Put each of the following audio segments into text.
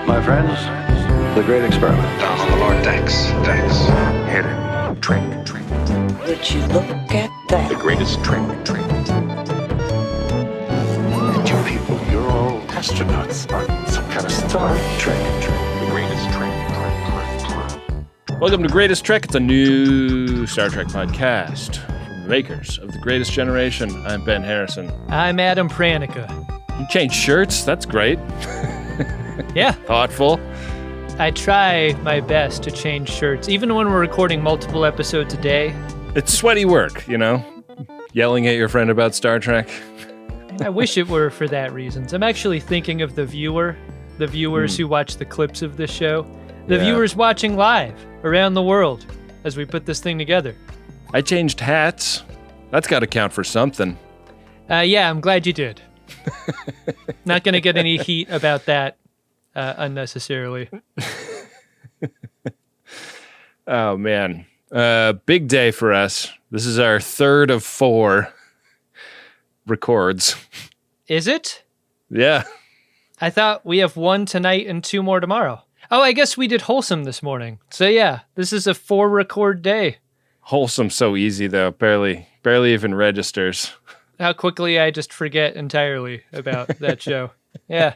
my friends, the great experiment. Down on the lower decks. Hidden trick. Would you look at that? The greatest trick. And you people, you're all astronauts on some kind of Star Trek. The greatest trick. Welcome to Greatest Trek. It's a new Star Trek podcast from the makers of The Greatest Generation. I'm Ben Harrison. I'm Adam Pranica. You changed shirts. That's great. Yeah. Thoughtful. I try my best to change shirts, even when we're recording multiple episodes a day. It's sweaty work, you know? Yelling at your friend about Star Trek. I wish it were for that reasons. I'm actually thinking of the viewers who watch the clips of this show, the viewers watching live around the world as we put this thing together. I changed hats. That's got to count for something. Yeah, I'm glad you did. Not going to get any heat about that unnecessarily. Oh, man. Big day for us. This is our third of 4 records. Is it? Yeah. I thought we have 1 tonight and 2 more tomorrow. Oh, I guess we did Wholesome this morning. So yeah, this is a 4 record day. Wholesome so easy, though. Barely even registers. How quickly I just forget entirely about that show. Yeah.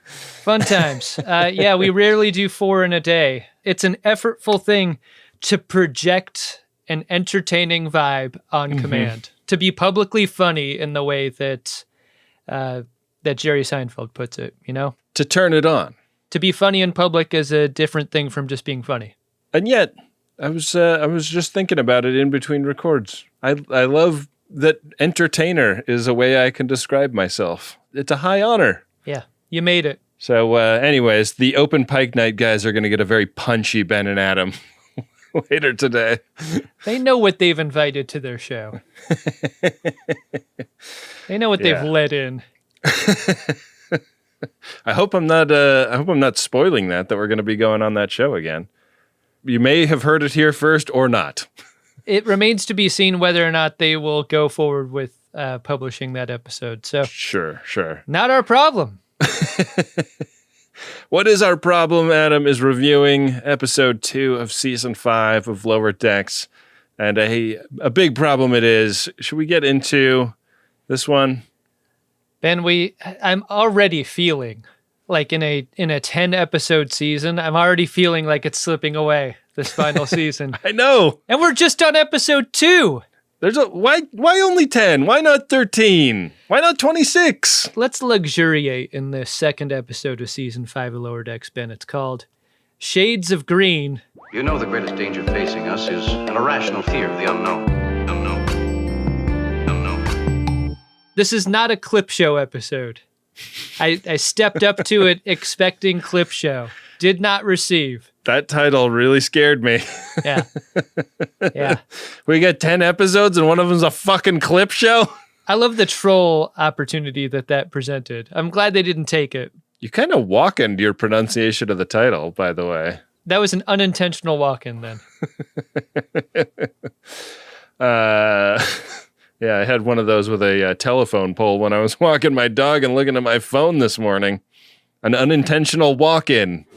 Fun times. Yeah, we rarely do 4 in a day. It's an effortful thing to project an entertaining vibe on command. To be publicly funny in the way that that Jerry Seinfeld puts it, you know? To turn it on. To be funny in public is a different thing from just being funny. And yet, I was just thinking about it in between records. I love that entertainer is a way I can describe myself. It's a high honor. Yeah, you made it. So anyways, the Open Pike Night guys are going to get a very punchy Ben and Adam later today. They know what they've invited to their show. They know what they've let in. I hope I'm not spoiling that we're going to be going on that show again. You may have heard it here first or not. It remains to be seen whether or not they will go forward with publishing that episode. So Sure. not our problem. What is our problem, Adam, is reviewing episode 2 of season 5 of Lower Decks. And a big problem it is. Should we get into this one? Ben, I'm already feeling like in a 10 episode season, I'm already feeling like it's slipping away this final season. I know. And we're just on episode 2. Why only 10? Why not 13? Why not 26? Let's luxuriate in the second episode of season 5 of Lower Decks, Ben. It's called Shades of Green. You know the greatest danger facing us is an irrational fear of the unknown. This is not a clip show episode. I stepped up to it expecting clip show. Did not receive. That title really scared me. Yeah. Yeah. We get 10 episodes and one of them's a fucking clip show? I love the troll opportunity that presented. I'm glad they didn't take it. You kind of walk-ined your pronunciation of the title, by the way. That was an unintentional walk-in then. Yeah, I had one of those with a telephone pole when I was walking my dog and looking at my phone this morning. An unintentional walk-in.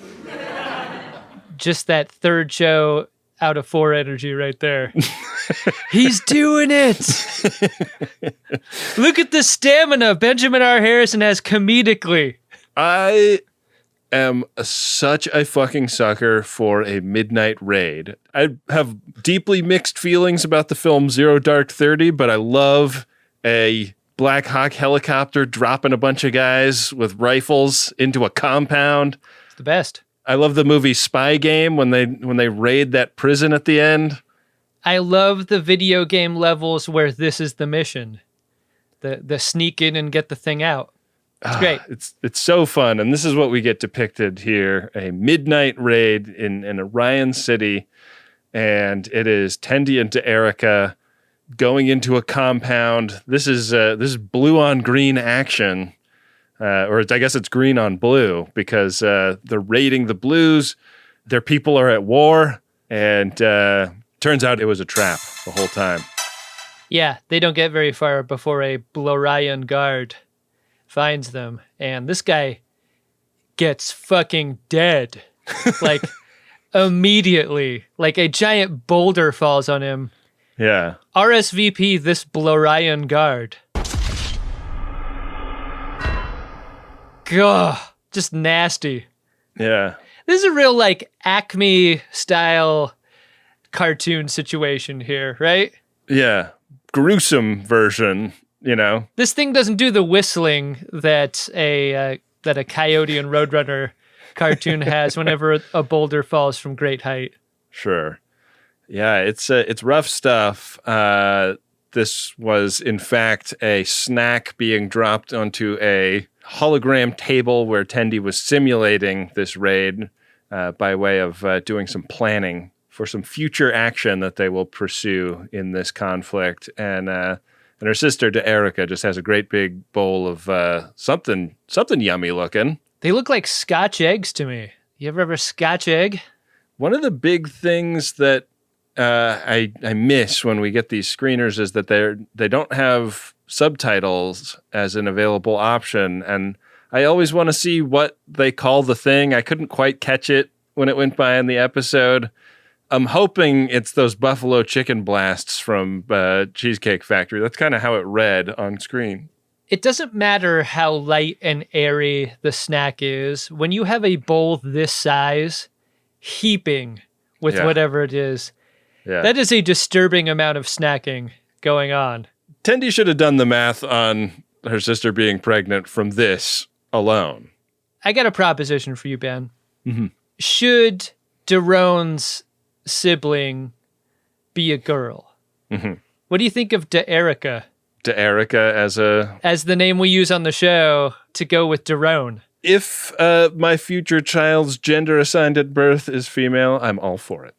Just that third show out of 4 energy right there. He's doing it! Look at the stamina Benjamin R. Harrison has comedically. I am such a fucking sucker for a midnight raid. I have deeply mixed feelings about the film Zero Dark 30, but I love a Black Hawk helicopter dropping a bunch of guys with rifles into a compound. It's the best. I love the movie Spy Game when they raid that prison at the end. I love the video game levels where this is the mission. The sneak in and get the thing out. It's great. It's so fun, and this is what we get depicted here: a midnight raid in Orion City, and it is Tendi and D'Erika going into a compound. This is blue on green action, or I guess it's green on blue because they're raiding the blues. Their people are at war, and turns out it was a trap the whole time. Yeah, they don't get very far before a Blorian guard finds them, and this guy gets fucking dead. Like, immediately. Like, a giant boulder falls on him. Yeah. RSVP this Blorian guard. Gah, just nasty. Yeah. This is a real, like, Acme-style cartoon situation here, right? Yeah. Gruesome version, you know? This thing doesn't do the whistling that a Coyote and Roadrunner cartoon has whenever a boulder falls from great height. Sure. Yeah, it's rough stuff. This was, in fact, a snack being dropped onto a hologram table where Tendi was simulating this raid by way of doing some planning for some future action that they will pursue in this conflict. And her sister, D'Erika, just has a great big bowl of something yummy looking. They look like Scotch eggs to me. You ever have a Scotch egg? One of the big things that I miss when we get these screeners is that they don't have subtitles as an available option, and I always want to see what they call the thing. I couldn't quite catch it when it went by in the episode. I'm hoping it's those buffalo chicken blasts from Cheesecake Factory. That's kind of how it read on screen. It doesn't matter how light and airy the snack is. When you have a bowl this size, heaping with whatever it is, that is a disturbing amount of snacking going on. Tendi should have done the math on her sister being pregnant from this alone. I got a proposition for you, Ben. Mm-hmm. Should Daron's sibling be a girl? Mm-hmm. What do you think of D'Erika? D'Erika as the name we use on the show to go with Daron. If my future child's gender assigned at birth is female, I'm all for it.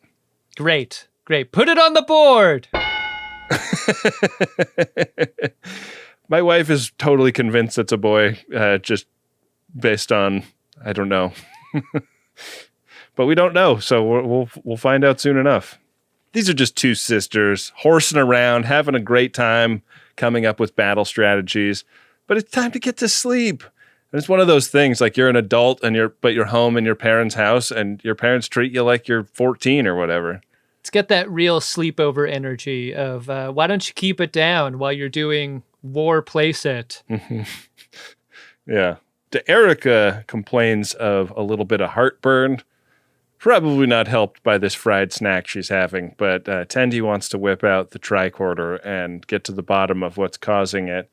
Great. Put it on the board. My wife is totally convinced it's a boy, just based on, I don't know. But we don't know, so we'll find out soon enough. These are just two sisters horsing around, having a great time, coming up with battle strategies. But it's time to get to sleep. And it's one of those things, like you're an adult but you're home in your parents' house, and your parents treat you like you're 14 or whatever. It's got that real sleepover energy of, why don't you keep it down while you're doing war playset? Yeah. D'Erika complains of a little bit of heartburn. Probably not helped by this fried snack she's having, but Tendi wants to whip out the tricorder and get to the bottom of what's causing it.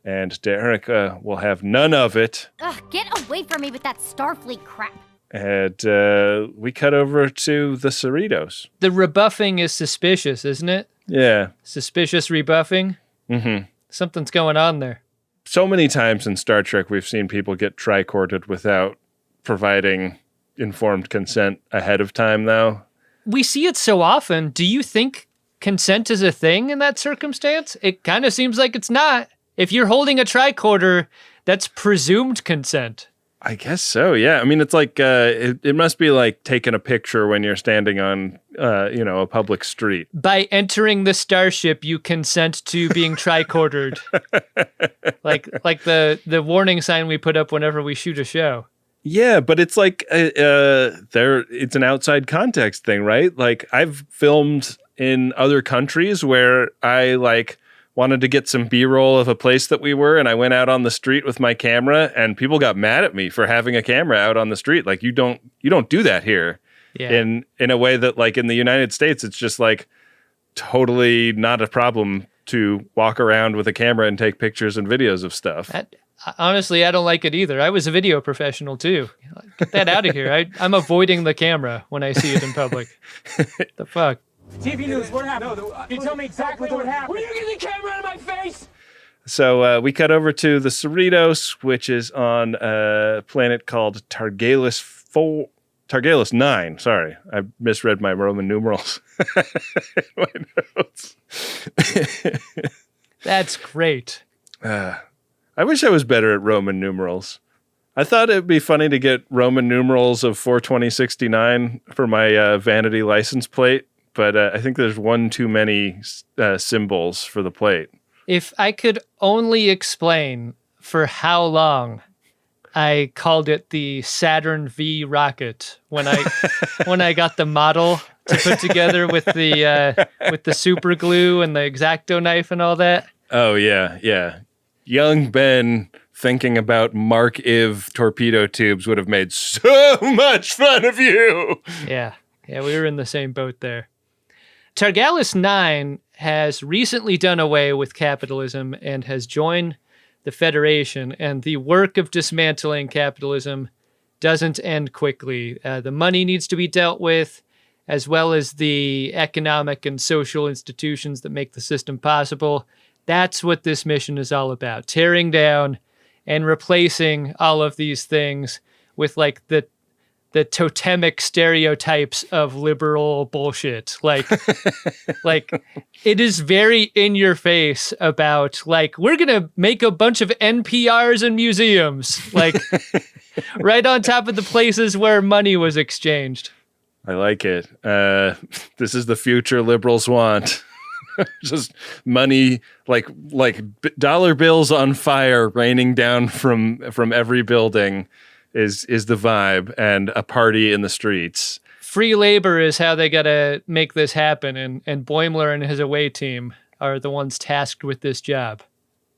And D'Erika will have none of it. Ugh, get away from me with that Starfleet crap. And we cut over to the Cerritos. The rebuffing is suspicious, isn't it? Yeah. Suspicious rebuffing? Mm-hmm. Something's going on there. So many times in Star Trek, we've seen people get tricorded without providing informed consent ahead of time, though. We see it so often. Do you think consent is a thing in that circumstance? It kind of seems like it's not. If you're holding a tricorder, that's presumed consent. I guess so, yeah. I mean, it's like, it must be like taking a picture when you're standing on, a public street. By entering the starship, you consent to being tricordered. like the warning sign we put up whenever we shoot a show. Yeah, but it's like, it's an outside context thing, right? Like, I've filmed in other countries where I, wanted to get some B-roll of a place that we were, and I went out on the street with my camera, and people got mad at me for having a camera out on the street. Like, you don't do that here. Yeah. In a way that, like, in the United States, it's just like totally not a problem to walk around with a camera and take pictures and videos of stuff. Honestly, I don't like it either. I was a video professional too. Get that out of here. I'm avoiding the camera when I see it in public. The fuck? TV news, what happened? Can you tell me exactly what happened? Will you get the camera out of my face? So we cut over to the Cerritos, which is on a planet called Targalis 9. Sorry, I misread my Roman numerals. My notes. That's great. I wish I was better at Roman numerals. I thought it'd be funny to get Roman numerals of 42069 for my vanity license plate. But I think there's one too many symbols for the plate. If I could only explain for how long I called it the Saturn V rocket when I got the model to put together with the super glue and the X-Acto knife and all that. Oh yeah. Young Ben thinking about Mark IV torpedo tubes would have made so much fun of you. Yeah, we were in the same boat there. Targalis 9 has recently done away with capitalism and has joined the Federation, and the work of dismantling capitalism doesn't end quickly. The money needs to be dealt with, as well as the economic and social institutions that make the system possible. That's what this mission is all about, tearing down and replacing all of these things with like the totemic stereotypes of liberal bullshit. Like it is very in your face about like, we're going to make a bunch of NPRs and museums, like right on top of the places where money was exchanged. I like it. This is the future liberals want. Just money, like dollar bills on fire raining down from every building is the vibe, and a party in the streets. Free labor is how they got to make this happen, and Boimler and his away team are the ones tasked with this job.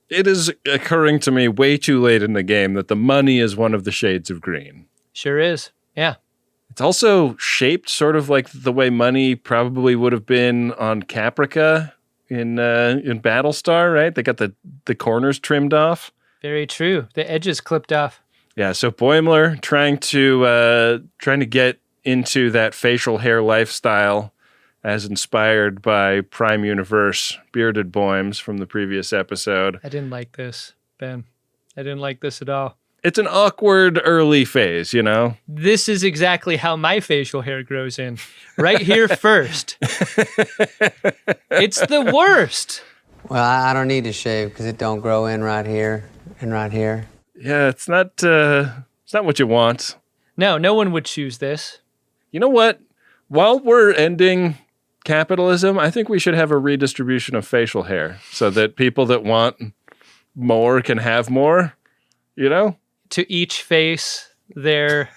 It is occurring to me way too late in the game that the money is one of the shades of green. Sure is, yeah. It's also shaped sort of like the way money probably would have been on Caprica in Battlestar, right? They got the corners trimmed off. Very true. The edges clipped off. Yeah, so Boimler trying to get into that facial hair lifestyle as inspired by Prime Universe bearded Boims from the previous episode. I didn't like this, Ben. I didn't like this at all. It's an awkward early phase, you know? This is exactly how my facial hair grows in. Right here first. It's the worst. Well, I don't need to shave because it don't grow in right here and right here. Yeah, it's not what you want. No one would choose this. You know what? While we're ending capitalism, I think we should have a redistribution of facial hair so that people that want more can have more, you know? To each face their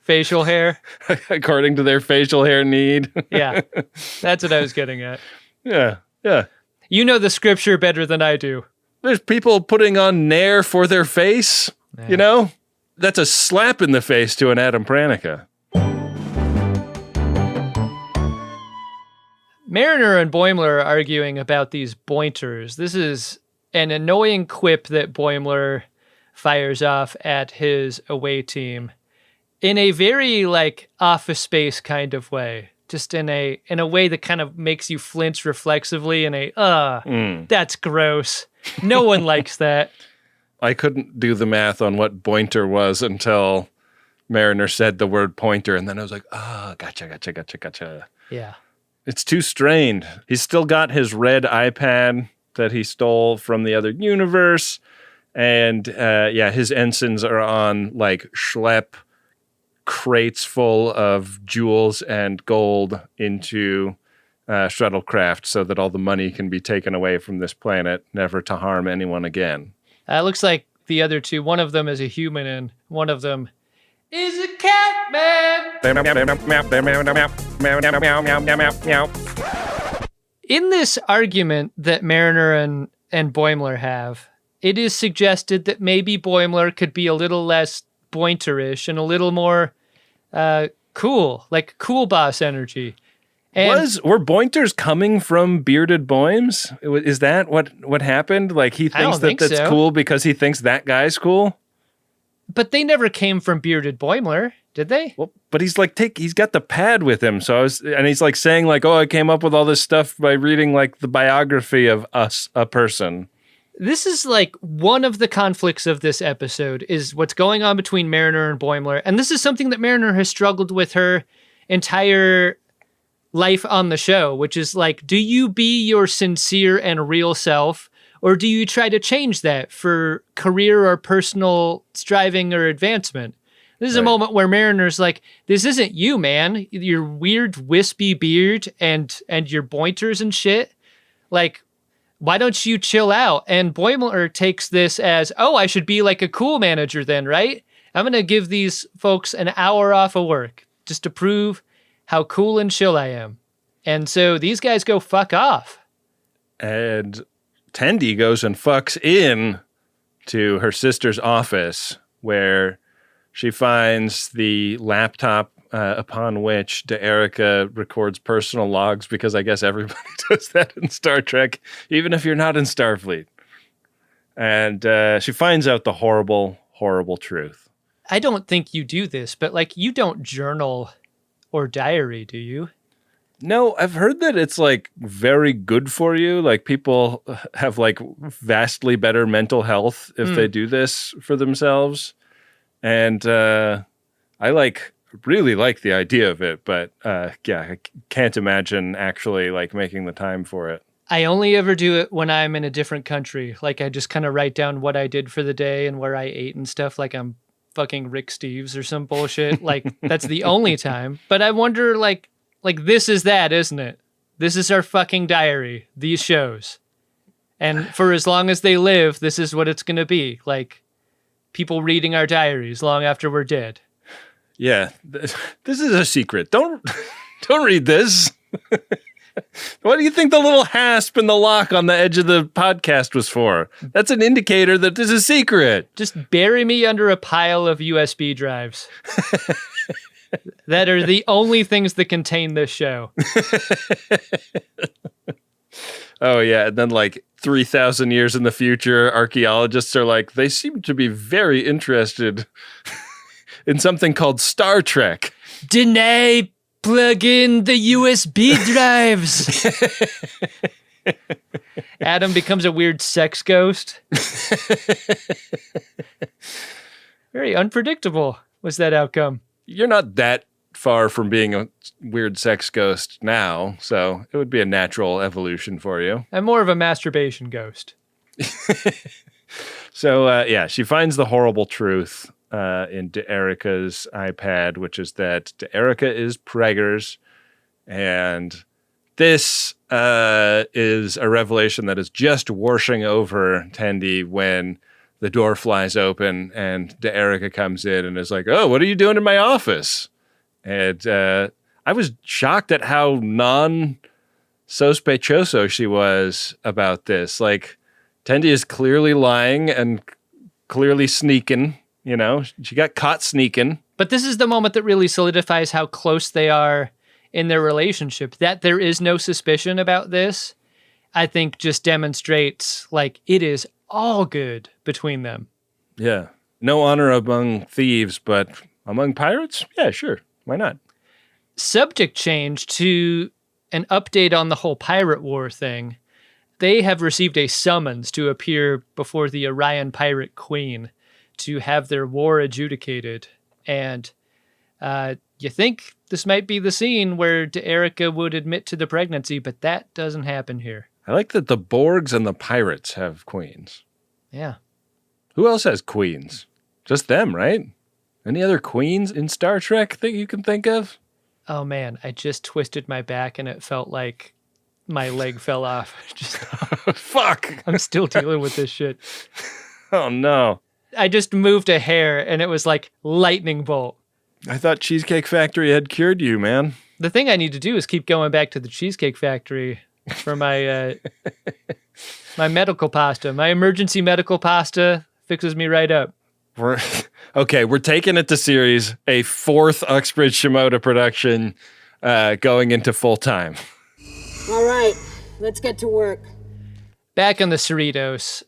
facial hair. According to their facial hair need. Yeah, that's what I was getting at. Yeah. You know the scripture better than I do. There's people putting on Nair for their face, you know? That's a slap in the face to an Adam Pranica. Mariner and Boimler are arguing about these bointers. This is an annoying quip that Boimler fires off at his away team in a very like Office Space kind of way. Just in a way that kind of makes you flinch reflexively in that's gross. No one likes that. I couldn't do the math on what bointer was until Mariner said the word pointer, and then I was like, gotcha. Yeah. It's too strained. He's still got his red iPad that he stole from the other universe, and his ensigns are on like schlep crates full of jewels and gold into shuttlecraft so that all the money can be taken away from this planet, never to harm anyone again. It looks like the other two, one of them is a human and one of them is a cat man. In this argument that Mariner and Boimler have, it is suggested that maybe Boimler could be a little less bointerish and a little more cool, like cool boss energy. And were bointers coming from bearded Boims? Is that what happened? Like he thinks that's so. Cool because he thinks that guy's cool? But they never came from bearded Boimler, did they? Well, but he's like he's got the pad with him, and he's like saying like, "Oh, I came up with all this stuff by reading like the biography of a person." This is like one of the conflicts of this episode is what's going on between Mariner and Boimler. And this is something that Mariner has struggled with her entire life on the show, which is like, do you be your sincere and real self, or do you try to change that for career or personal striving or advancement? This is a moment where Mariner's like, this isn't you, man. Your weird wispy beard and your bointers and shit. Like, why don't you chill out? And Boimler takes this as, oh, I should be like a cool manager then, right? I'm going to give these folks an hour off of work just to prove how cool and chill I am. And so these guys go fuck off. And Tendi goes and fucks in to her sister's office where she finds the laptop upon which D'Erika records personal logs, because I guess everybody does that in Star Trek, even if you're not in Starfleet. And she finds out the horrible, horrible truth. I don't think you do this, but like you don't journal or diary, do you? No, I've heard that it's like very good for you. Like people have like vastly better mental health if they do this for themselves. And I really like the idea of it, but I can't imagine actually like making the time for it. I only ever do it when I'm in a different country. Like I just kind of write down what I did for the day and where I ate and stuff, like I'm fucking Rick Steves or some bullshit. Like that's the only time. But I wonder like this is that, isn't it? This is our fucking diary, these shows. And for as long as they live, this is what it's going to be. Like people reading our diaries long after we're dead. Yeah, this is a secret. Don't read this. What do you think the little hasp in the lock on the edge of the podcast was for? That's an indicator that this is secret. Just bury me under a pile of USB drives. That are the only things that contain this show. Oh, yeah. And then like 3,000 years in the future, archaeologists are like, they seem to be very interested in something called Star Trek. Danae, plug in the USB drives. Adam becomes a weird sex ghost. Very unpredictable was that outcome. You're not that far from being a weird sex ghost now, so it would be a natural evolution for you. I'm more of a masturbation ghost. So, she finds the horrible truth in D'Erika's iPad, which is that D'Erika is preggers, and this is a revelation that is just washing over Tendi when the door flies open and D'Erika comes in and is like, "Oh, what are you doing in my office?" And I was shocked at how non-sospechoso she was about this. Like, Tendi is clearly lying and clearly sneaking, you know? She got caught sneaking. But this is the moment that really solidifies how close they are in their relationship. That there is no suspicion about this, I think just demonstrates, like, it is all good between them. Yeah. No honor among thieves, but among pirates? Yeah, sure. Why not? Subject change to an update on the whole pirate war thing. They have received a summons to appear before the Orion Pirate Queen to have their war adjudicated. And you think this might be the scene where D'Erika would admit to the pregnancy, but that doesn't happen here. I like that the Borgs and the pirates have queens. Yeah. Who else has queens? Just them, right? Any other queens in Star Trek that you can think of? Oh man, I just twisted my back and it felt like my leg fell off. Just, fuck! I'm still dealing with this shit. Oh no. I just moved a hair and it was like lightning bolt. I thought Cheesecake Factory had cured you, man. The thing I need to do is keep going back to the Cheesecake Factory for my my medical pasta. My emergency medical pasta fixes me right up. We're taking it to series, a fourth Uxbridge Shimoda production going into full time. All right, let's get to work. Back on the Cerritos,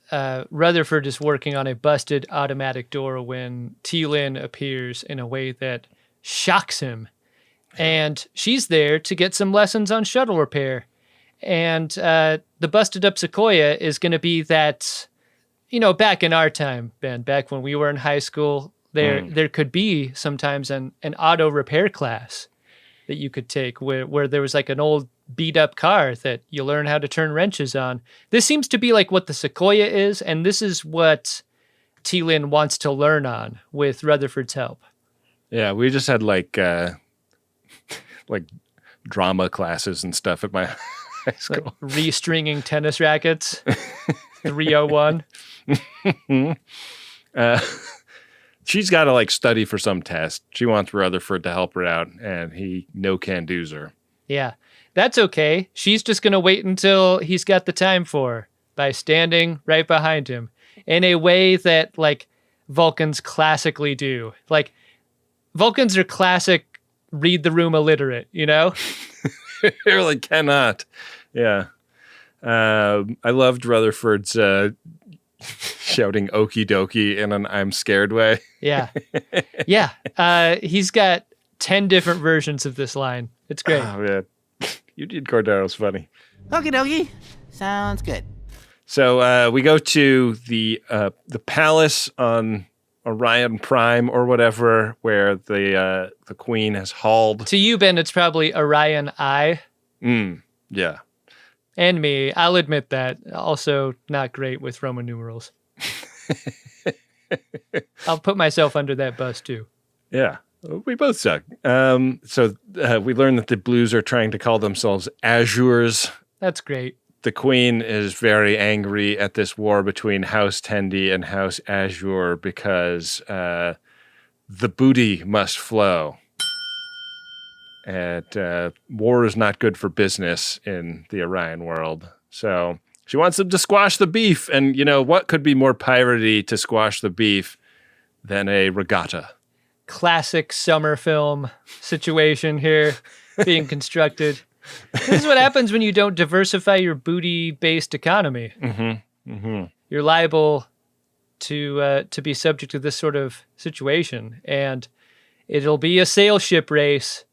Rutherford is working on a busted automatic door when T-Lin appears in a way that shocks him. And she's there to get some lessons on shuttle repair. And the busted up Sequoia is going to be that, you know, back in our time, Ben, back when we were in high school, there could be sometimes an auto repair class that you could take where there was like an old beat up car that you learn how to turn wrenches on. This seems to be like what the Sequoia is, and this is what T-Lin wants to learn on with Rutherford's help. Yeah, we just had like drama classes and stuff at my high school. Like restringing tennis rackets, 301. she's got to like study for some test. She wants Rutherford to help her out, and he no-can-do's her. Yeah, that's okay. She's just going to wait until he's got the time for her by standing right behind him in a way that like Vulcans classically do. Like Vulcans are classic read the room illiterate, you know? They really cannot. Yeah. I loved Rutherford's shouting okie dokie in an I'm scared way. Yeah. Yeah. He's got 10 different versions of this line. It's great. Oh, man. Eugene Cordero's funny. Okie dokie. Sounds good. So we go to the palace on Orion Prime or whatever, where the Queen has hauled. To you, Ben, it's probably Orion I. Yeah. And me. I'll admit that. Also not great with Roman numerals. I'll put myself under that bus too. Yeah. We both suck. So we learn that the Blues are trying to call themselves Azures. That's great. The Queen is very angry at this war between House Tendi and House Azure because the booty must flow. And war is not good for business in the Orion world. So she wants them to squash the beef. And, you know, what could be more piratey to squash the beef than a regatta? Classic summer film situation here being constructed. This is what happens when you don't diversify your booty-based economy. You're liable to be subject to this sort of situation. And it'll be a sail ship race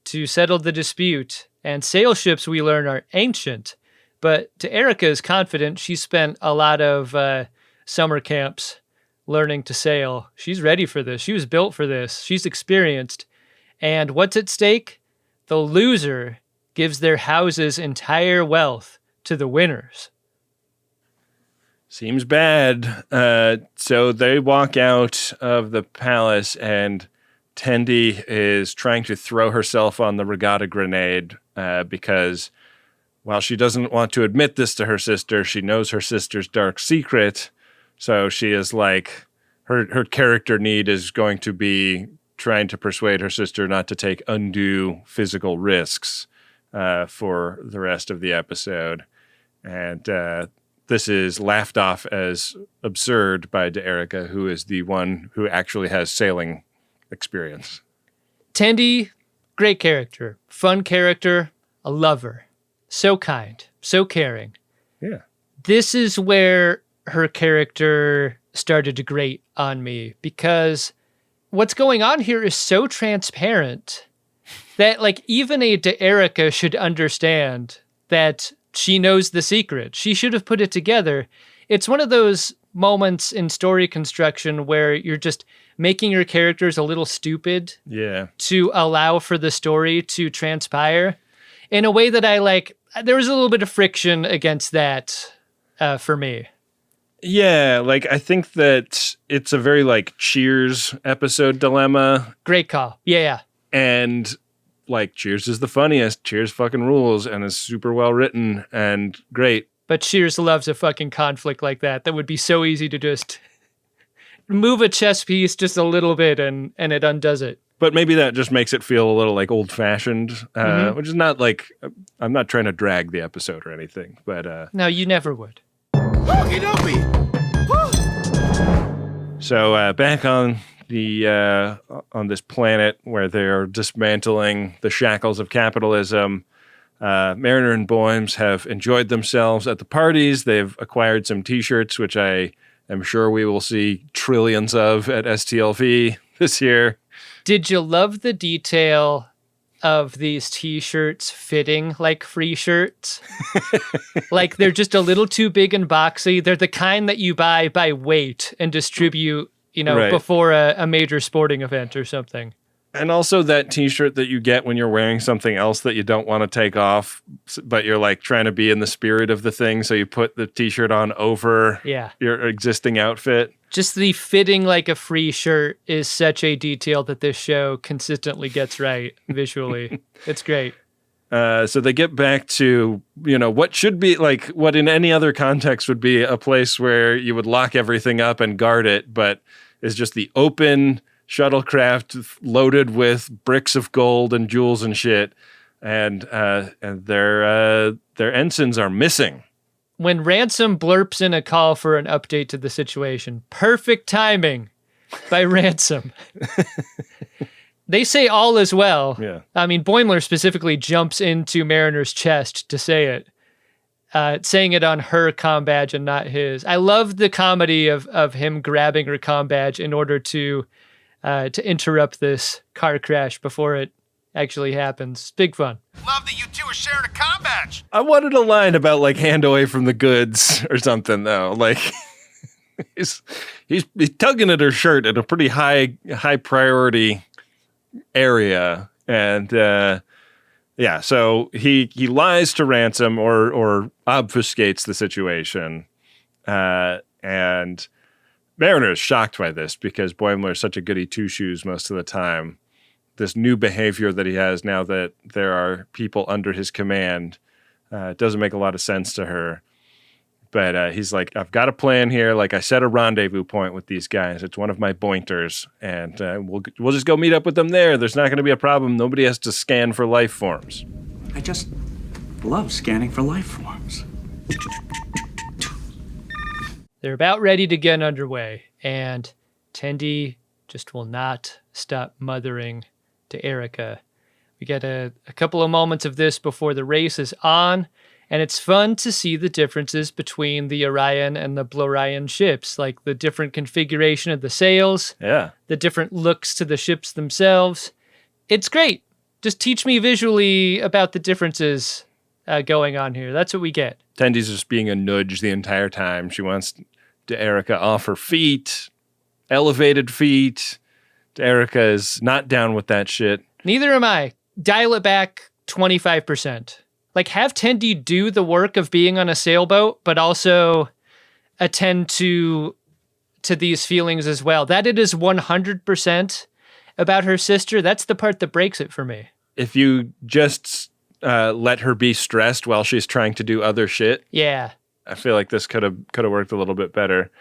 to settle the dispute. And sail ships, we learn, are ancient. But D'Erika is confident. She spent a lot of summer camps learning to sail. She's ready for this. She was built for this. She's experienced. And what's at stake? The loser gives their house's entire wealth to the winners. Seems bad. So they walk out of the palace, and Tendi is trying to throw herself on the regatta grenade because while she doesn't want to admit this to her sister, she knows her sister's dark secret. So she is like, her character need is going to be trying to persuade her sister not to take undue physical risks for the rest of the episode. And this is laughed off as absurd by D'Erika, who is the one who actually has sailing experience. Tendi, great character, fun character, a lover, so kind, so caring. Yeah. This is where her character started to grate on me, because what's going on here is so transparent that like even a D'Erika should understand that she knows the secret. She should have put it together. It's one of those moments in story construction where you're just making your characters a little stupid to allow for the story to transpire in a way that I like. There was a little bit of friction against that for me. Yeah, like I think that it's a very like Cheers episode dilemma. Great call. Yeah. And like Cheers is the funniest. Cheers fucking rules and is super well written and great. But Cheers loves a fucking conflict like that. That would be so easy to just move a chess piece just a little bit and it undoes it. But maybe that just makes it feel a little like old fashioned, which is not like, I'm not trying to drag the episode or anything, but. No, you never would. So back on the on this planet where they're dismantling the shackles of capitalism, Mariner and Boymes have enjoyed themselves at the parties. They've acquired some T-shirts, which I am sure we will see trillions of at STLV this year. Did you love the detail of these T-shirts fitting like free shirts? Like they're just a little too big and boxy. They're the kind that you buy by weight and distribute, before a major sporting event or something. And also that T-shirt that you get when you're wearing something else that you don't want to take off, but you're like trying to be in the spirit of the thing, so you put the T-shirt on over your existing outfit. Just the fitting like a free shirt is such a detail that this show consistently gets right visually. It's great. So they get back to, what should be like what in any other context would be a place where you would lock everything up and guard it. But is just the open shuttlecraft loaded with bricks of gold and jewels and shit. And their ensigns are missing. When Ransom blurps in a call for an update to the situation, perfect timing by Ransom. They say all is well. Yeah. I mean, Boimler specifically jumps into Mariner's chest to say it, saying it on her comm badge and not his. I love the comedy of him grabbing her comm badge in order to interrupt this car crash before it actually happens. Big fun. Love that you two are sharing a comm badge. I wanted a line about like hand away from the goods or something though. Like he's tugging at her shirt at a pretty high priority area, and so he lies to Ransom or obfuscates the situation, and Mariner is shocked by this because Boimler is such a goody two shoes most of the time. This new behavior that he has now that there are people under his command doesn't make a lot of sense to her. But he's like, I've got a plan here. Like I set a rendezvous point with these guys. It's one of my pointers, and we'll just go meet up with them there. There's not going to be a problem. Nobody has to scan for life forms. I just love scanning for life forms. They're about ready to get underway, and Tendi just will not stop mothering D'Erika. We get a couple of moments of this before the race is on, and it's fun to see the differences between the Orion and the Blorion ships, like the different configuration of the sails, the different looks to the ships themselves. It's great. Just teach me visually about the differences going on here. That's what we get. Tendi's just being a nudge the entire time. She wants D'Erika off her feet, elevated feet. D'Erika is not down with that shit. Neither am I. Dial it back 25%. Like, have Tendi do the work of being on a sailboat, but also attend to these feelings as well. That it is 100% about her sister, that's the part that breaks it for me. If you just let her be stressed while she's trying to do other shit, yeah, I feel like this could have worked a little bit better.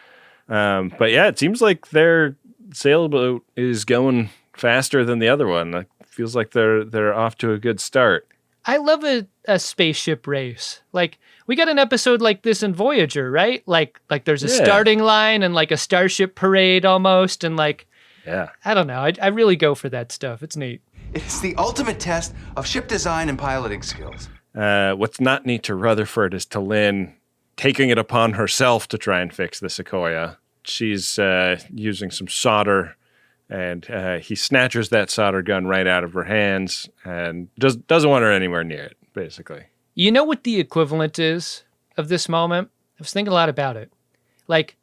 But yeah, it seems like their sailboat is going faster than the other one. It feels like they're off to a good start. I love a spaceship race. Like, we got an episode like this in Voyager, right? Like there's a starting line and like a starship parade almost, and like, I don't know. I really go for that stuff. It's neat. It's the ultimate test of ship design and piloting skills. What's not neat to Rutherford is to Lynn taking it upon herself to try and fix the Sequoia. She's using some solder, and he snatches that solder gun right out of her hands and doesn't want her anywhere near it, basically. You know what the equivalent is of this moment? I was thinking a lot about it. Like,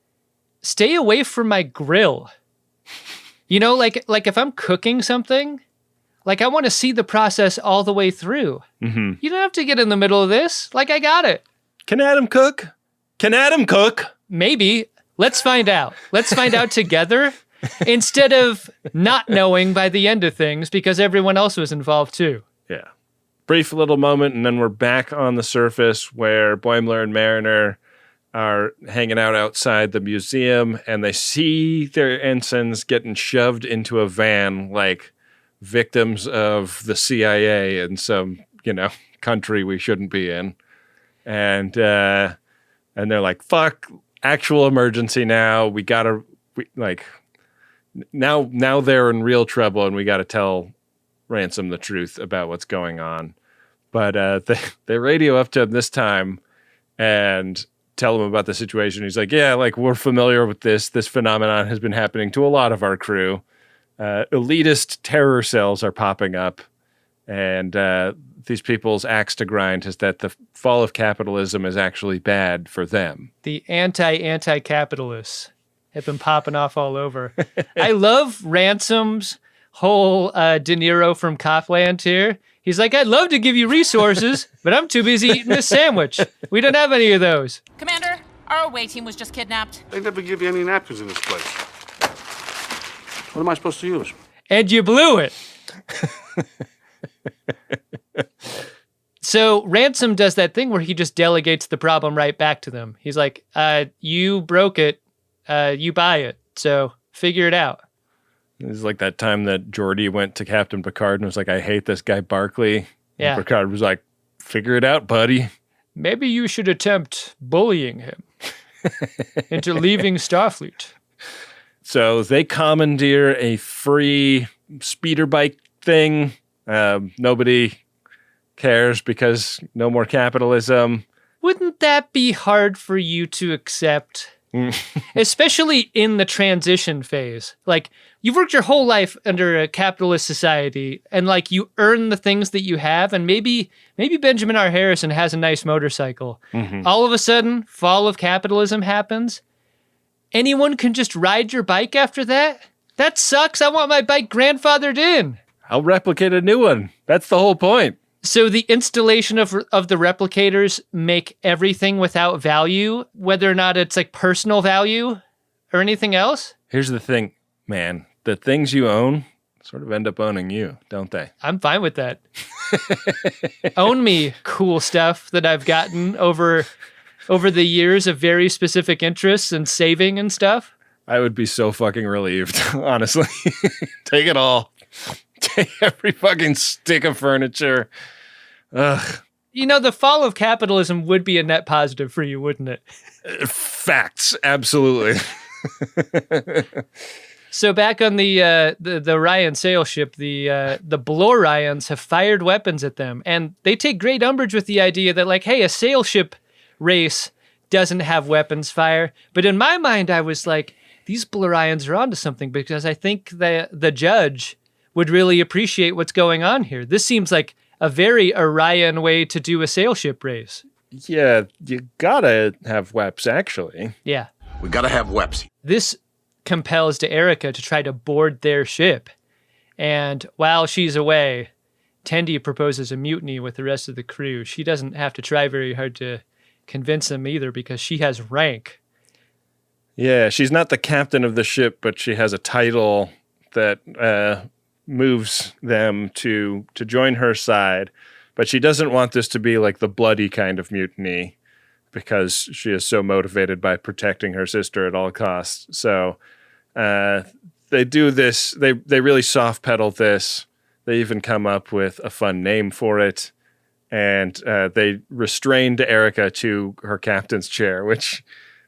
stay away from my grill. You know, like if I'm cooking something, like I want to see the process all the way through. Mm-hmm. You don't have to get in the middle of this. Like, I got it. Can Adam cook? Can Adam cook? Maybe. Let's find out. Let's find out together instead of not knowing by the end of things because everyone else was involved too. Yeah. Brief little moment, and then we're back on the surface where Boimler and Mariner are hanging out outside the museum, and they see their ensigns getting shoved into a van like victims of the CIA in some, country we shouldn't be in. And they're like, fuck, actual emergency now. Now they're in real trouble, and we got to tell Ransom the truth about what's going on. But they radio up to him this time and tell him about the situation. He's like, yeah, like we're familiar with this. This phenomenon has been happening to a lot of our crew. Elitist terror cells are popping up, and these people's axe to grind is that the fall of capitalism is actually bad for them. The anti-capitalists have been popping off all over. I love Ransom's whole De Niro from Copland here. He's like, I'd love to give you resources, but I'm too busy eating this sandwich. We don't have any of those. Commander, our away team was just kidnapped. They never give you any napkins in this place. What am I supposed to use? And you blew it. So Ransom does that thing where he just delegates the problem right back to them. He's like, you broke it. You buy it. So Figure it out. It's like that time that Geordi went to Captain Picard and was like, I hate this guy Barclay. Yeah. And Picard was like, figure it out, buddy. Maybe you should attempt bullying him into leaving Starfleet. So they commandeer a free speeder bike thing. Nobody cares because no more capitalism. Wouldn't that be hard for you to accept? Especially in the transition phase. Like, you've worked your whole life under a capitalist society, and like you earn the things that you have, and maybe Benjamin R. Harrison has a nice motorcycle. All of a sudden, fall of capitalism happens. Anyone can just ride your bike after that? That sucks. I want my bike grandfathered in. I'll replicate a new one. That's the whole point. So the installation of the replicators make everything without value, whether or not it's like personal value or anything else? Here's the thing, man. The things you own sort of end up owning you, don't they? I'm fine with that. Own me, cool stuff that I've gotten over the years of very specific interests and saving and stuff. I would be so fucking relieved, honestly. Take it all. Take every fucking stick of furniture. Ugh. You know, the fall of capitalism would be a net positive for you, wouldn't it? Facts, absolutely. So back on the Orion sail ship, the Blorions have fired weapons at them, and they take great umbrage with the idea that, like, hey, a sail ship race doesn't have weapons fire. But in my mind, I was like, these Blorions are onto something, because I think the judge would really appreciate what's going on here. This seems like a very Orion way to do a sail ship race. Yeah, you gotta have weps, actually. Yeah. We gotta have weps. This compels D'Erika to try to board their ship. And while she's away, Tendi proposes a mutiny with the rest of the crew. She doesn't have to try very hard to convince them either, because she has rank. Yeah, she's not the captain of the ship, but she has a title that moves them to join her side. But she doesn't want this to be like the bloody kind of mutiny, because she is so motivated by protecting her sister at all costs. So they do this. They really soft pedal this. They even come up with a fun name for it. And they restrain D'Erika to her captain's chair, which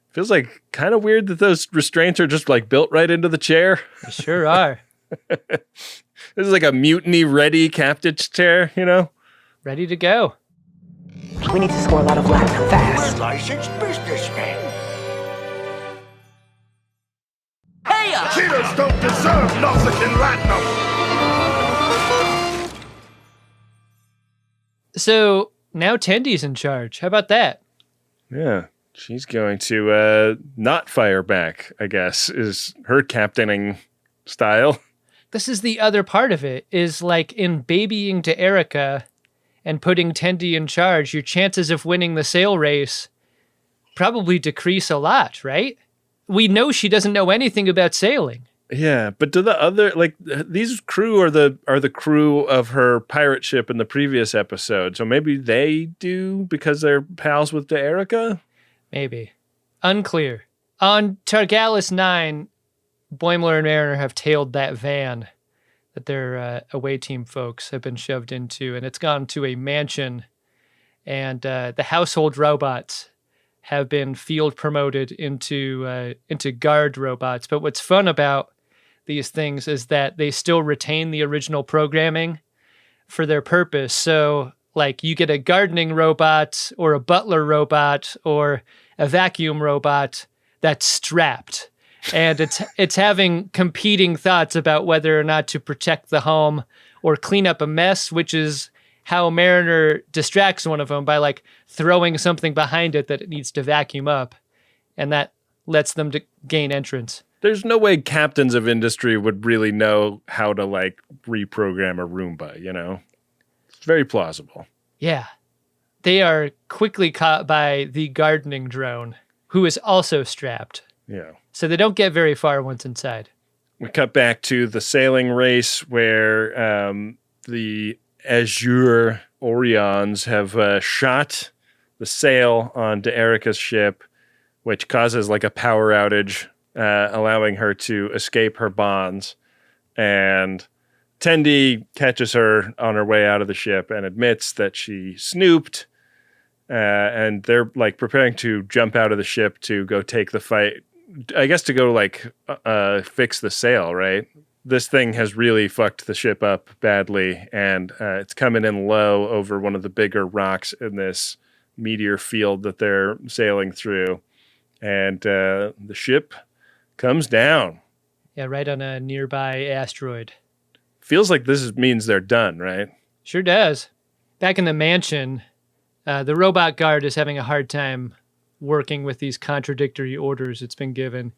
feels like kind of weird that those restraints are just like built right into the chair. They sure are. This is like a mutiny-ready captain's chair, you know? Ready to go. We need to score a lot of latinum fast. We're licensed businessmen. Hey! Cheaters don't deserve nothing in latinum. So now Tendi's in charge. How about that? Yeah. She's going to not fire back, I guess, is her captaining style. This is the other part of it, is like in babying D'Erika and putting Tendi in charge, your chances of winning the sail race probably decrease a lot, right? We know she doesn't know anything about sailing. Yeah, but do the other, like, these crew are the crew of her pirate ship in the previous episode, so maybe they do because they're pals with D'Erika? Maybe. Unclear. On Targalis 9, Boimler and Mariner have tailed that van that their away team folks have been shoved into, and it's gone to a mansion, and the household robots have been field promoted into guard robots. But what's fun about these things is that they still retain the original programming for their purpose. So, like, you get a gardening robot or a butler robot or a vacuum robot that's strapped. And it's having competing thoughts about whether or not to protect the home or clean up a mess, which is how Mariner distracts one of them by like throwing something behind it that it needs to vacuum up. And that lets them to gain entrance. There's no way captains of industry would really know how to like reprogram a Roomba, you know? It's very plausible. Yeah. They are quickly caught by the gardening drone, who is also strapped. Yeah. So they don't get very far once inside. We cut back to the sailing race where the Azure Orions have shot the sail on D'Erika's ship, which causes like a power outage allowing her to escape her bonds. And Tendi catches her on her way out of the ship and admits that she snooped. And they're like preparing to jump out of the ship to go take the fight. I guess to go fix the sail, right? This thing has really fucked the ship up badly, and it's coming in low over one of the bigger rocks in this meteor field that they're sailing through. And the ship comes down. Yeah, right on a nearby asteroid. Feels like means they're done, right? Sure does. Back in the mansion, the robot guard is having a hard time working with these contradictory orders it's been given.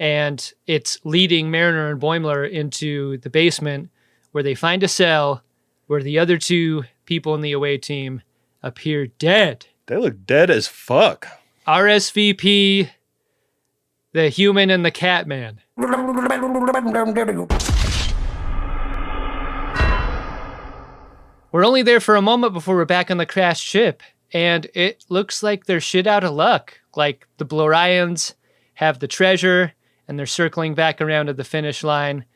And it's leading Mariner and Boimler into the basement where they find a cell where the other two people in the away team appear dead. They look dead as fuck. RSVP, the human and the cat man. We're only there for a moment before we're back on the crashed ship, and it looks like they're shit out of luck. Like the Orions have the treasure, and they're circling back around to the finish line,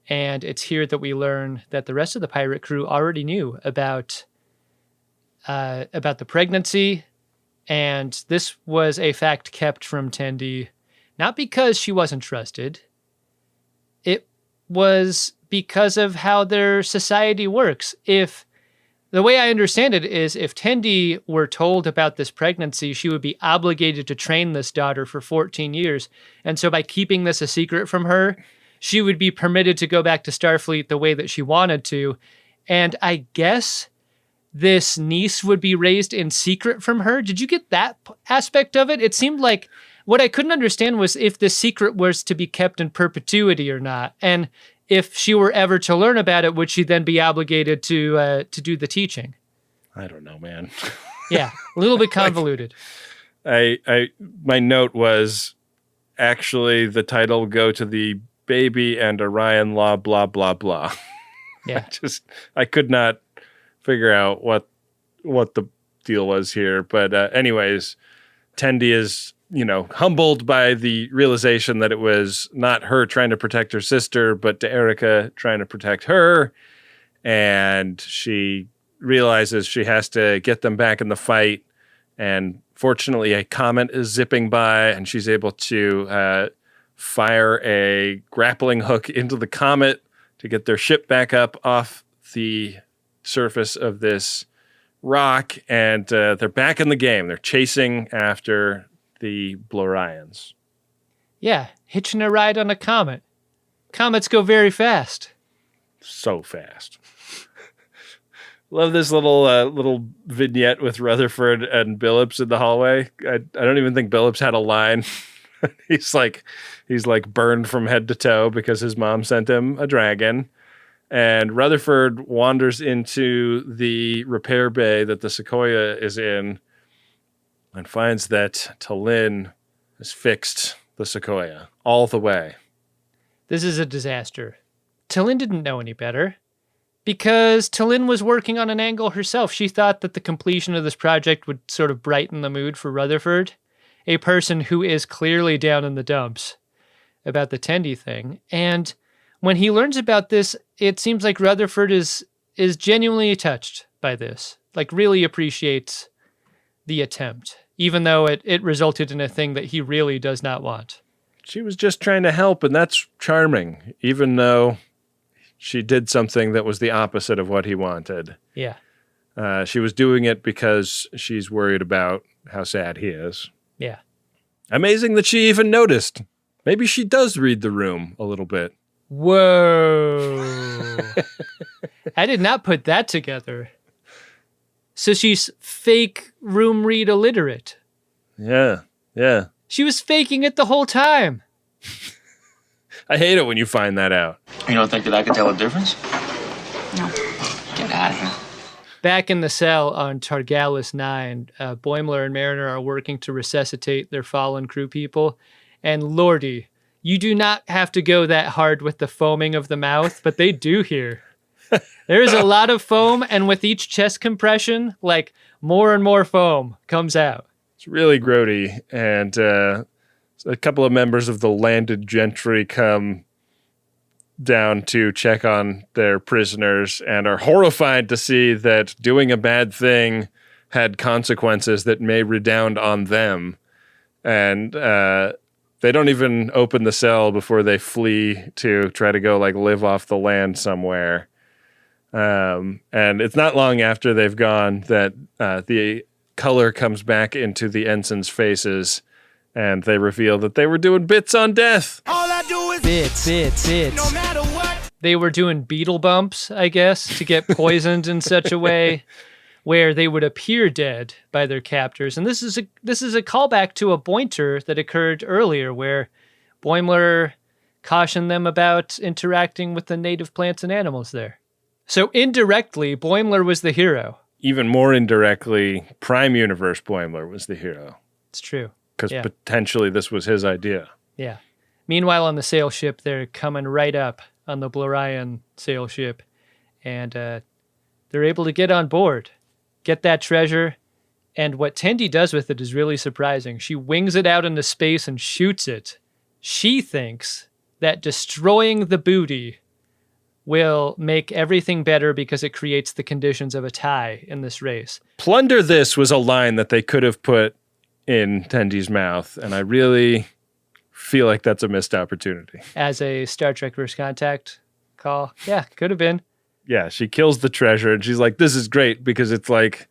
and it's here that we learn that the rest of the pirate crew already knew about the pregnancy, and this was a fact kept from Tendi, not because she wasn't trusted. It was because of how their society works. The way I understand it is if Tendi were told about this pregnancy, she would be obligated to train this daughter for 14 years. And so by keeping this a secret from her, she would be permitted to go back to Starfleet the way that she wanted to. And I guess this niece would be raised in secret from her. Did you get that aspect of it? It seemed like what I couldn't understand was if the secret was to be kept in perpetuity or not. And if she were ever to learn about it, would she then be obligated to do the teaching? I don't know, man. Yeah, a little bit convoluted. My note was actually the title will go to the baby and Orion law, blah, blah, blah. Yeah. I could not figure out what the deal was here. But anyways, Tendi is, humbled by the realization that it was not her trying to protect her sister, but D'Erika trying to protect her. And she realizes she has to get them back in the fight. And fortunately, a comet is zipping by, and she's able to fire a grappling hook into the comet to get their ship back up off the surface of this rock. And they're back in the game. They're chasing after the Orions. Yeah, hitching a ride on a comet. Comets go very fast. So fast. Love this little vignette with Rutherford and Billups in the hallway. I don't even think Billups had a line. he's like burned from head to toe because his mom sent him a dragon. And Rutherford wanders into the repair bay that the Sequoia is in and finds that T'Lyn has fixed the Sequoia all the way. This is a disaster. T'Lyn didn't know any better because T'Lyn was working on an angle herself. She thought that the completion of this project would sort of brighten the mood for Rutherford, a person who is clearly down in the dumps about the Tendi thing. And when he learns about this, it seems like Rutherford is genuinely touched by this, like really appreciates the attempt, even though it resulted in a thing that he really does not want. She was just trying to help, and that's charming, even though she did something that was the opposite of what he wanted. Yeah. She was doing it because she's worried about how sad he is. Yeah. Amazing that she even noticed. Maybe she does read the room a little bit. Whoa. I did not put that together. So she's fake room read illiterate. Yeah. She was faking it the whole time. I hate it when you find that out. You don't think that I can tell a difference? No. Get out of here. Back in the cell on Targalis 9, Boimler and Mariner are working to resuscitate their fallen crew people. And lordy, you do not have to go that hard with the foaming of the mouth, but they do here. There is a lot of foam, and with each chest compression, like more and more foam comes out. It's really grody, and a couple of members of the landed gentry come down to check on their prisoners and are horrified to see that doing a bad thing had consequences that may redound on them. And they don't even open the cell before they flee to try to go like live off the land somewhere. And it's not long after they've gone that the color comes back into the ensigns' faces, and they reveal that they were doing bits on death. All I do is Bits. no matter what. They were doing beetle bumps, I guess, to get poisoned in such a way where they would appear dead by their captors. And this is a callback to a Bointer that occurred earlier, where Boimler cautioned them about interacting with the native plants and animals there. So indirectly, Boimler was the hero. Even more indirectly, Prime Universe Boimler was the hero. It's true. Because Yeah. potentially this was his idea. Yeah. Meanwhile, on the sail ship, they're coming right up on the Orion sail ship, and they're able to get on board, get that treasure, and what Tendi does with it is really surprising. She wings it out into space and shoots it. She thinks that destroying the booty will make everything better because it creates the conditions of a tie in this race. Plunder this was a line that they could have put in Tendi's mouth, and I really feel like that's a missed opportunity. As a Star Trek First Contact call. Yeah, could have been. Yeah, she kills the treasure, and she's like, this is great because it's like,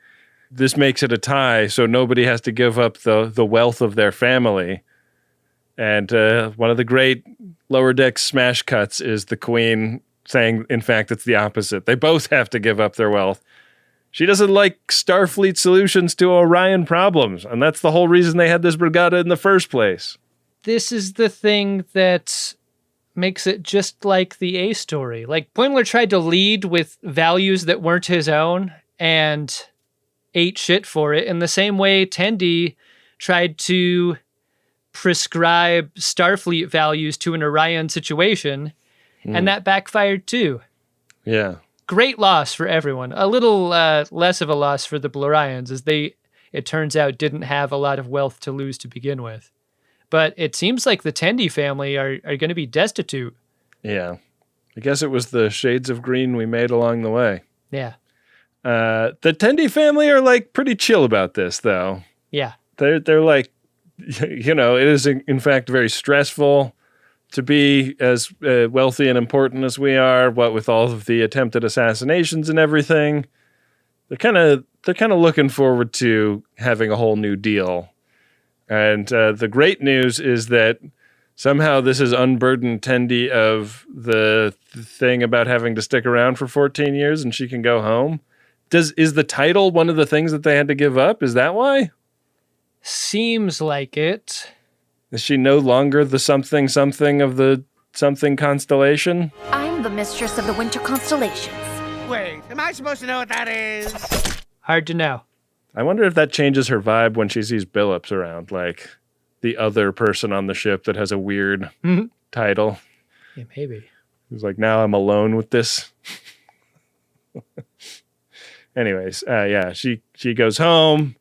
this makes it a tie, so nobody has to give up the wealth of their family. And one of the great Lower Deck smash cuts is the Queen saying, in fact, it's the opposite. They both have to give up their wealth. She doesn't like Starfleet solutions to Orion problems, and that's the whole reason they had this regatta in the first place. This is the thing that makes it just like the A story. Like, Boimler tried to lead with values that weren't his own and ate shit for it in the same way Tendi tried to prescribe Starfleet values to an Orion situation, and that backfired too. Yeah. Great loss for everyone. A little less of a loss for the Orions, as they, it turns out, didn't have a lot of wealth to lose to begin with. But it seems like the Tendi family are going to be destitute. Yeah. I guess it was the shades of green we made along the way. Yeah. The Tendi family are like pretty chill about this, though. Yeah. They're like, you know, it is in fact very stressful to be as wealthy and important as we are. What with all of the attempted assassinations and everything, they're kind of looking forward to having a whole new deal. And the great news is that somehow this has unburdened Tendi of the thing about having to stick around for 14 years and she can go home. Is the title one of the things that they had to give up? Is that why? Seems like it. Is she no longer the something of the something constellation? I'm the mistress of the winter constellations. Wait, am I supposed to know what that is? Hard to know. I wonder if that changes her vibe when she sees Billups around, like the other person on the ship that has a weird title. Yeah, maybe. Who's like, now I'm alone with this. Anyways, yeah, she goes home.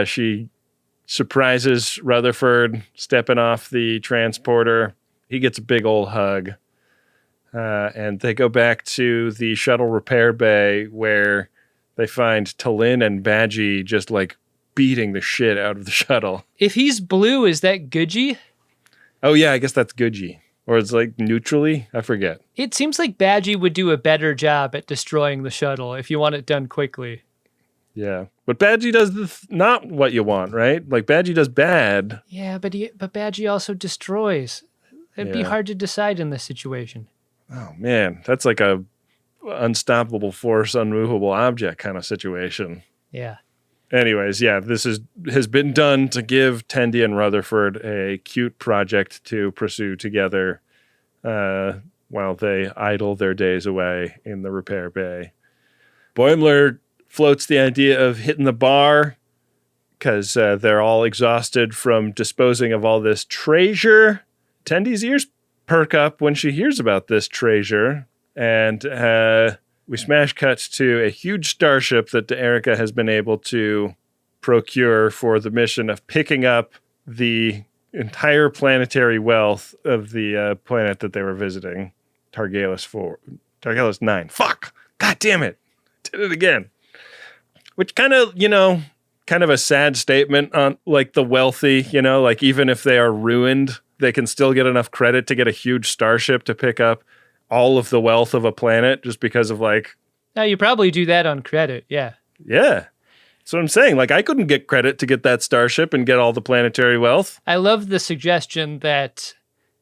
She surprises Rutherford stepping off the transporter. He gets a big old hug. And they go back to the shuttle repair bay where they find T'Lyn and Badgie just like beating the shit out of the shuttle. If he's blue, is that Goodgie? Oh yeah, I guess that's Goodgie. Or it's like neutrally? I forget. It seems like Badgie would do a better job at destroying the shuttle if you want it done quickly. Yeah. But Badgie does not what you want, right? Like Badgie does bad. Yeah, but Badgie also destroys. It'd be hard to decide in this situation. Oh man, that's like a unstoppable force, unmovable object kind of situation. Yeah. Anyways, yeah, this has been done to give Tendi and Rutherford a cute project to pursue together while they idle their days away in the repair bay. Boimler floats the idea of hitting the bar because they're all exhausted from disposing of all this treasure. Tendi's ears perk up when she hears about this treasure, and we smash cuts to a huge starship that D'Erika has been able to procure for the mission of picking up the entire planetary wealth of the planet that they were visiting, Targalis 9. Fuck! God damn it! Did it again. Which kind of a sad statement on like the wealthy, like even if they are ruined, they can still get enough credit to get a huge starship to pick up all of the wealth of a planet just because of like... Now you probably do that on credit, yeah. Yeah. That's what I'm saying. Like I couldn't get credit to get that starship and get all the planetary wealth. I love the suggestion that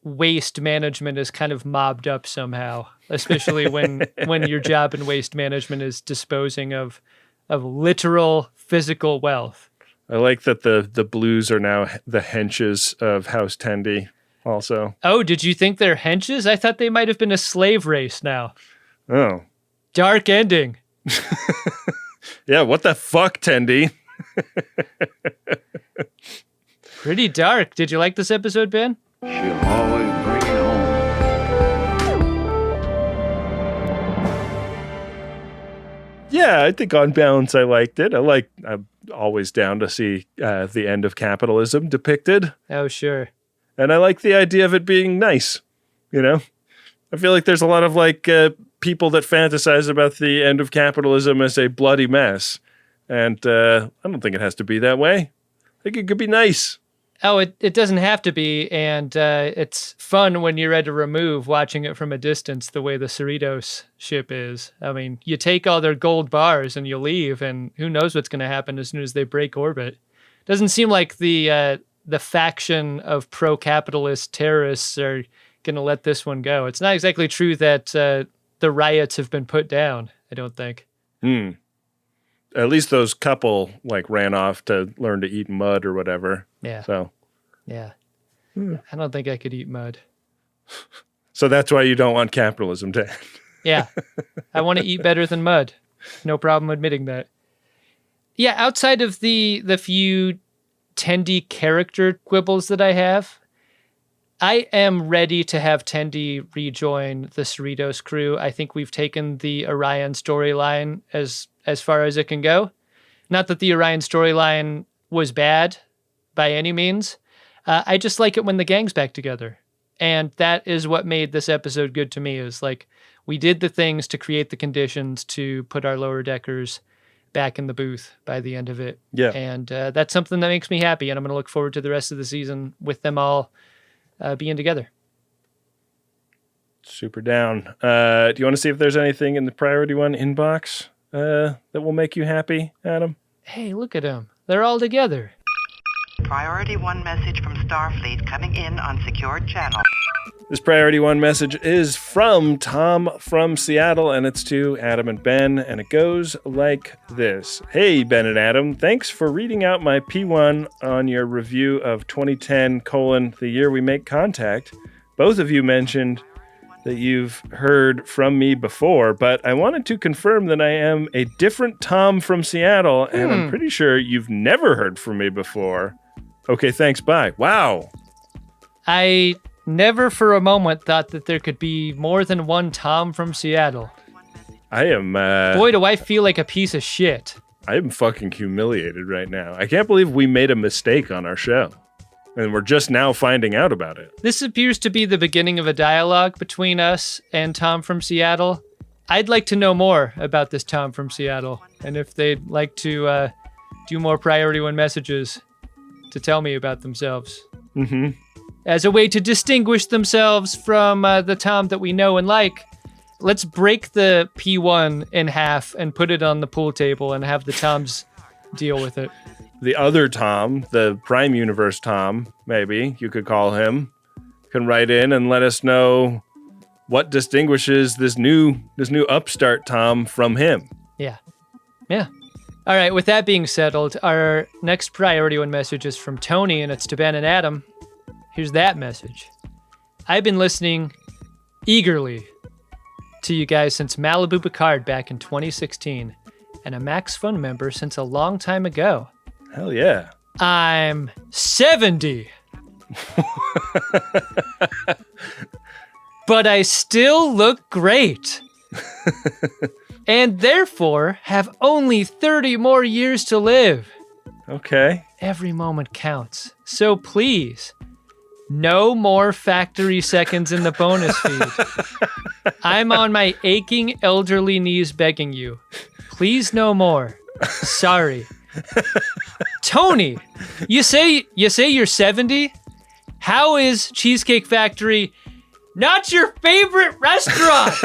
waste management is kind of mobbed up somehow, especially when your job in waste management is disposing of literal physical wealth. I like that the blues are now the henches of House Tendi also. Oh, did you think they're henches? I thought they might have been a slave race now. Oh. Dark ending. Yeah, what the fuck, Tendi? Pretty dark. Did you like this episode, Ben? She'll always bring it home. Yeah, I think on balance I liked it. I'm always down to see the end of capitalism depicted. Oh, sure. And I like the idea of it being nice, I feel like there's a lot of people that fantasize about the end of capitalism as a bloody mess. And I don't think it has to be that way. I think it could be nice. Oh, it doesn't have to be. And it's fun when you're at a remove watching it from a distance the way the Cerritos ship is. I mean, you take all their gold bars and you leave, and who knows what's going to happen as soon as they break orbit. Doesn't seem like the faction of pro-capitalist terrorists are going to let this one go. It's not exactly true that the riots have been put down, I don't think. At least those couple ran off to learn to eat mud or whatever. Yeah. So. Yeah. I don't think I could eat mud. So that's why you don't want capitalism to end. Yeah. I want to eat better than mud. No problem admitting that. Yeah, outside of the few Tendi character quibbles that I have, I am ready to have Tendi rejoin the Cerritos crew. I think we've taken the Orion storyline as far as it can go. Not that the Orion storyline was bad by any means. I just like it when the gang's back together. And that is what made this episode good to me, is we did the things to create the conditions to put our lower deckers back in the booth by the end of it. Yeah. And that's something that makes me happy. And I'm going to look forward to the rest of the season with them all being together. Super down. Do you want to see if there's anything in the Priority 1 inbox that will make you happy, Adam? Hey, look at them. They're all together. Priority 1 message from Starfleet coming in on secured channel. This Priority 1 message is from Tom from Seattle, and it's to Adam and Ben, and it goes like this. Hey, Ben and Adam, thanks for reading out my P1 on your review of 2010, the year we make contact. Both of you mentioned that you've heard from me before, but I wanted to confirm that I am a different Tom from Seattle, and I'm pretty sure you've never heard from me before. Okay, thanks, bye. Wow. I never for a moment thought that there could be more than one Tom from Seattle. I am... Boy, do I feel like a piece of shit. I am fucking humiliated right now. I can't believe we made a mistake on our show. And we're just now finding out about it. This appears to be the beginning of a dialogue between us and Tom from Seattle. I'd like to know more about this Tom from Seattle, and if they'd like to do more Priority 1 messages to tell me about themselves. Mm-hmm. As a way to distinguish themselves from the Tom that we know and like, let's break the P1 in half and put it on the pool table and have the Toms deal with it. The other Tom, the Prime Universe Tom, maybe you could call him, can write in and let us know what distinguishes this new upstart Tom from him. Yeah. All right, with that being settled, our next Priority 1 message is from Tony, and it's to Ben and Adam. Here's that message. I've been listening eagerly to you guys since Malibu Picard back in 2016, and a Max Fun member since a long time ago. Hell yeah. I'm 70. But I still look great. And therefore have only 30 more years to live. Okay. Every moment counts. So please, No more factory seconds in the bonus feed. I'm on my aching elderly knees begging you. Please no more. Sorry. Tony, you say you're 70? How is Cheesecake Factory not your favorite restaurant?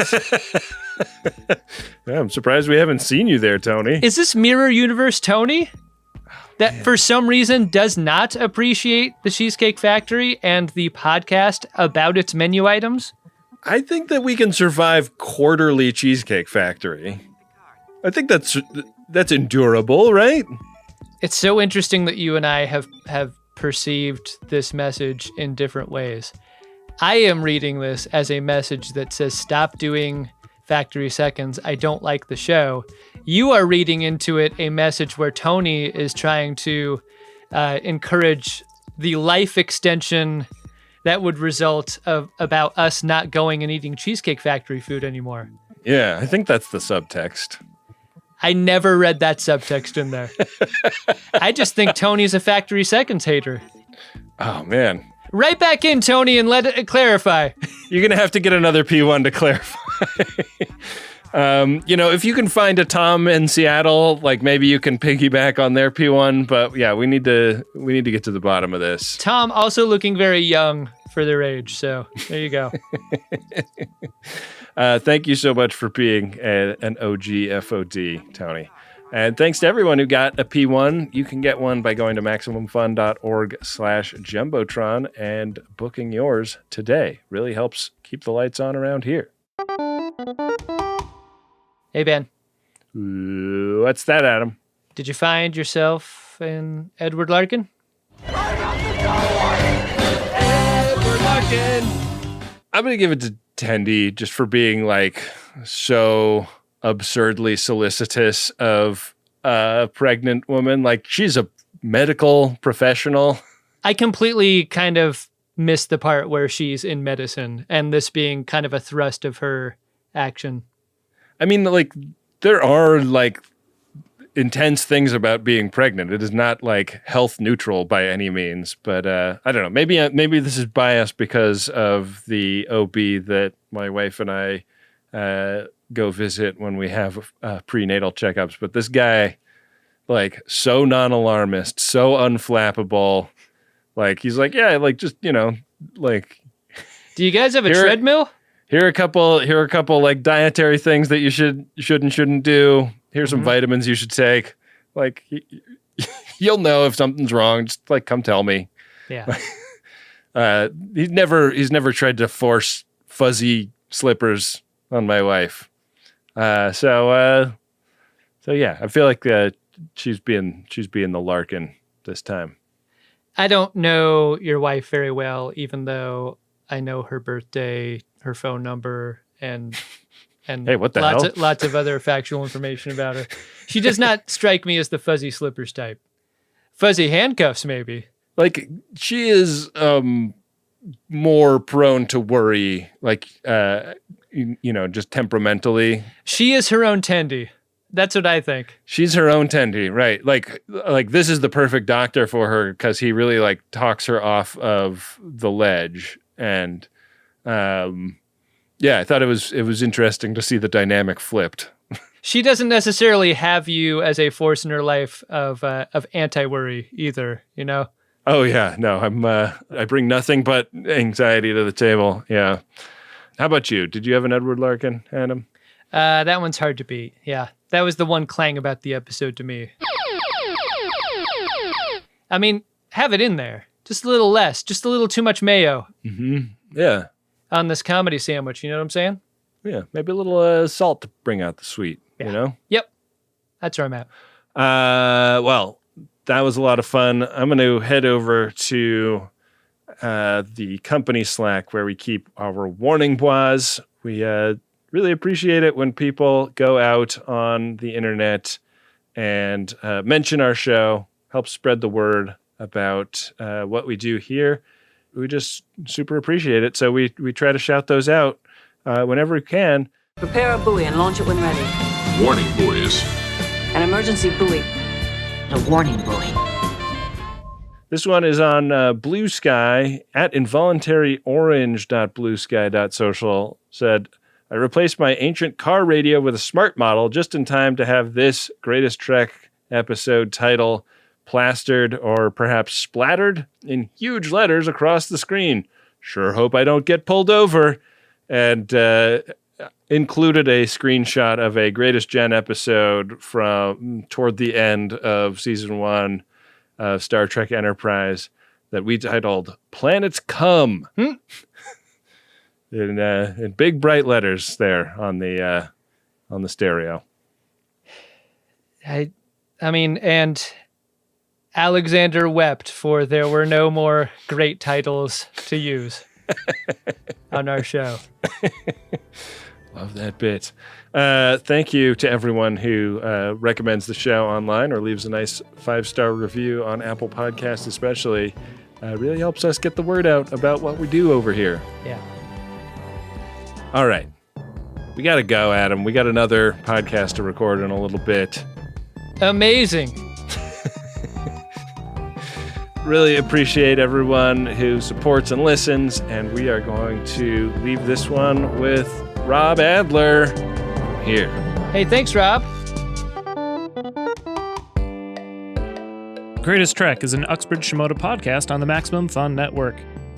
Yeah, I'm surprised we haven't seen you there, Tony. Is this Mirror Universe Tony? That for some reason does not appreciate the Cheesecake Factory and the podcast about its menu items? I think that we can survive quarterly Cheesecake Factory. I think that's endurable, right? It's so interesting that you and I have perceived this message in different ways. I am reading this as a message that says, stop doing factory seconds. I don't like the show. You are reading into it a message where Tony is trying to encourage the life extension that would result about us not going and eating Cheesecake Factory food anymore. Yeah, I think that's the subtext. I never read that subtext in there. I just think Tony's a factory seconds hater. Oh, man. Right back in, Tony, and let it clarify. You're going to have to get another P1 to clarify. If you can find a Tom in Seattle, like maybe you can piggyback on their P1, but yeah, we need to get to the bottom of this. Tom also looking very young for their age, so there you go. Thank you so much for being an OG FOD, Tony. And thanks to everyone who got a P1. You can get one by going to MaximumFun.org/Jumbotron and booking yours today. Really helps keep the lights on around here. Hey, Ben. What's that, Adam? Did you find yourself in Edward Larkin? Edward Larkin! I'm going to give it to Tendi just for being like so absurdly solicitous of a pregnant woman. Like, she's a medical professional. I completely kind of missed the part where she's in medicine and this being kind of a thrust of her action. I mean, like, there are like intense things about being pregnant. It is not like health neutral by any means, but I don't know. Maybe this is biased because of the OB that my wife and I go visit when we have prenatal checkups. But this guy, like, so non-alarmist, so unflappable. Like, he's like, yeah, like, just, like. Do you guys have a treadmill? Here are a couple like dietary things that you shouldn't do. Here's some vitamins you should take. Like, you'll know if something's wrong. Just like, come tell me. Yeah. He's never tried to force fuzzy slippers on my wife. So yeah, I feel like she's being the Larkin this time. I don't know your wife very well, even though I know her birthday, her phone number, and hey, what the hell? Lots of other factual information about her. She does not strike me as the fuzzy slippers type. Fuzzy handcuffs, maybe. Like, she is more prone to worry, like, just temperamentally. She is her own Tendi. That's what I think. She's her own Tendi, right? Like this is the perfect doctor for her because he really like talks her off of the ledge. And I thought it was interesting to see the dynamic flipped. She doesn't necessarily have you as a force in her life of anti-worry either, Oh yeah, no, I bring nothing but anxiety to the table. Yeah. How about you? Did you have an Edward Larkin, Adam? That one's hard to beat. Yeah, that was the one clang about the episode to me. I mean, have it in there. Just a little less. Just a little too much mayo. Mm-hmm. Yeah. On this comedy sandwich, you know what I'm saying? Yeah, maybe a little salt to bring out the sweet, Yep. That's where I'm at. Well, that was a lot of fun. I'm going to head over to the company Slack where we keep our warning bois. We really appreciate it when people go out on the internet and mention our show, help spread the word about what we do here. We just super appreciate it. So we try to shout those out whenever we can. Prepare a buoy and launch it when ready. Warning buoys. An emergency buoy. A warning buoy. This one is on Blue Sky at involuntary.orange.bluesky.social. Said, I replaced my ancient car radio with a smart model just in time to have this Greatest Trek episode title plastered or perhaps splattered in huge letters across the screen. Sure hope I don't get pulled over. And included a screenshot of a Greatest Gen episode from toward the end of season 1 of Star Trek Enterprise that we titled Planets Come. In big bright letters there on the stereo. I mean, and Alexander wept, for there were no more great titles to use on our show. Love that bit. Thank you to everyone who recommends the show online or leaves a nice 5-star review on Apple Podcasts especially. Really helps us get the word out about what we do over here. Yeah. All right. We got to go, Adam. We got another podcast to record in a little bit. Amazing. Really appreciate everyone who supports and listens, and we are going to leave this one with Rob Adler here. Hey, thanks, Rob. Greatest Trek is an Uxbridge Shimoda podcast on the Maximum Fun Network.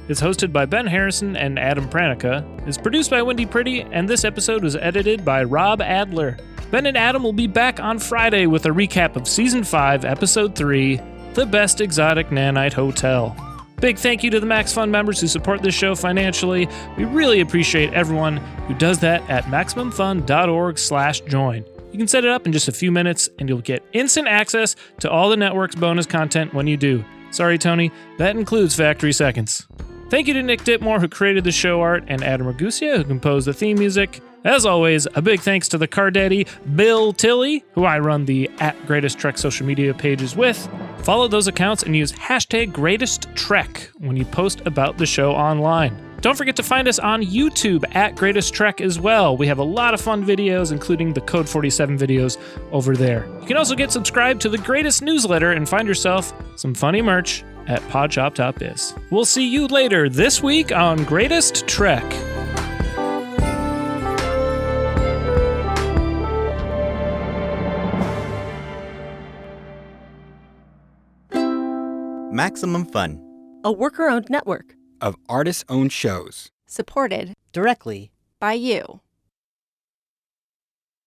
It's hosted by Ben Harrison and Adam Pranica. It's produced by Wynde Priddy, and this episode was edited by Rob Adler. Ben and Adam will be back on Friday with a recap of Season 5, Episode 3, The Best Exotic Nanite Hotel. Big thank you to the Max Fun members who support this show financially. We really appreciate everyone who does that at MaximumFun.org/join. You can set it up in just a few minutes, and you'll get instant access to all the network's bonus content when you do. Sorry, Tony, that includes Factory Seconds. Thank you to Nick Ditmore, who created the show art, and Adam Ragusia, who composed the theme music. As always, a big thanks to the car daddy, Bill Tilley, who I run the @GreatestTrek social media pages with. Follow those accounts and use #GreatestTrek when you post about the show online. Don't forget to find us on YouTube @GreatestTrek as well. We have a lot of fun videos, including the Code 47 videos over there. You can also get subscribed to the Greatest newsletter and find yourself some funny merch at podshop.biz. We'll see you later this week on Greatest Trek. Maximum Fun, a worker-owned network of artist-owned shows. supported directly by you.